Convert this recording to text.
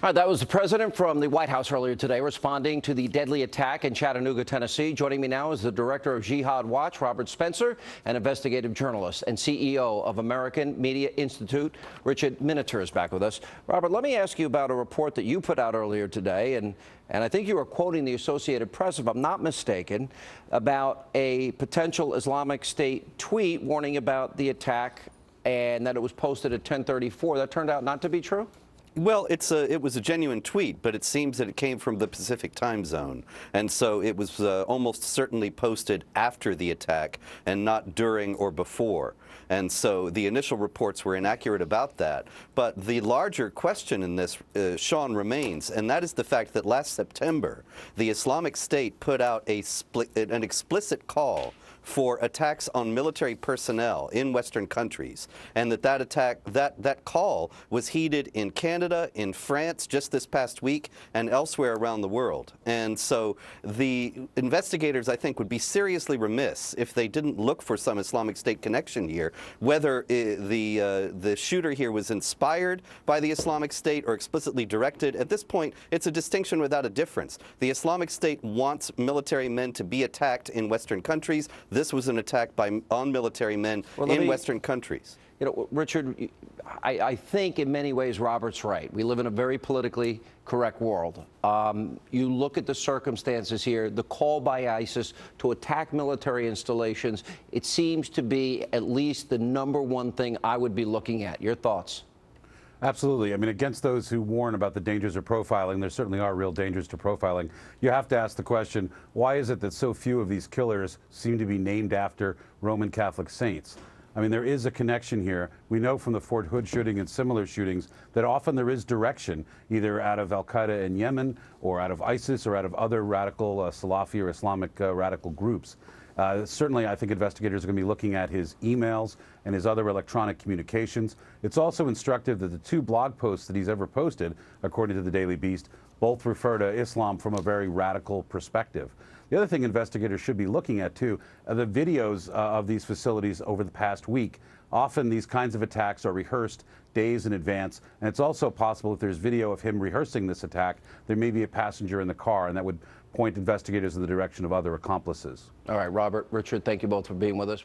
All right, that was the president from the White House earlier today responding to the deadly attack in Chattanooga, Tennessee. Joining me now is the director of Jihad Watch, Robert Spencer, and investigative journalist and CEO of American Media Institute, Richard Miniter, is back with us. Robert, let me ask you about a report that you put out earlier today, and I think you were quoting the Associated Press, if I'm not mistaken, about a potential Islamic State tweet warning about the attack and that it was posted at 10:34. That turned out not to be true? Well, it was a genuine tweet, but it seems that it came from the Pacific time zone. And so it was almost certainly posted after the attack and not during or before. And so the initial reports were inaccurate about that. But the larger question in this, Sean, remains, and that is the fact that last September, the Islamic State put out an explicit call for attacks on military personnel in Western countries, and that call was heeded in Canada, in France just this past week, and elsewhere around the world. And so the investigators, I think, would be seriously remiss if they didn't look for some Islamic State connection here, whether the shooter here was inspired by the Islamic State or explicitly directed. At this point, it's a distinction without a difference. The Islamic State wants military men to be attacked in Western countries. This was an attack on military men in Western countries. You know, Richard, I think in many ways Robert's right. We live in a very politically correct world. You look at the circumstances here, the call by ISIS to attack military installations, it seems to be at least the #1 thing I would be looking at. Your thoughts? Absolutely. I mean, against those who warn about the dangers of profiling, there certainly are real dangers to profiling. You have to ask the question, why is it that so few of these killers seem to be named after Roman Catholic saints? I mean, there is a connection here. We know from the Fort Hood shooting and similar shootings that often there is direction, either out of al-Qaeda in Yemen or out of ISIS or out of other radical Salafi or Islamic radical groups. Certainly, I think investigators are going to be looking at his emails and his other electronic communications. It's also instructive that the 2 blog posts that he's ever posted, according to the Daily Beast, both refer to Islam from a very radical perspective. The other thing investigators should be looking at, too, are the videos of these facilities over the past week. Often these kinds of attacks are rehearsed days in advance, and it's also possible if there's video of him rehearsing this attack, there may be a passenger in the car, and that would point investigators in the direction of other accomplices. All right, Robert, Richard, thank you both for being with us.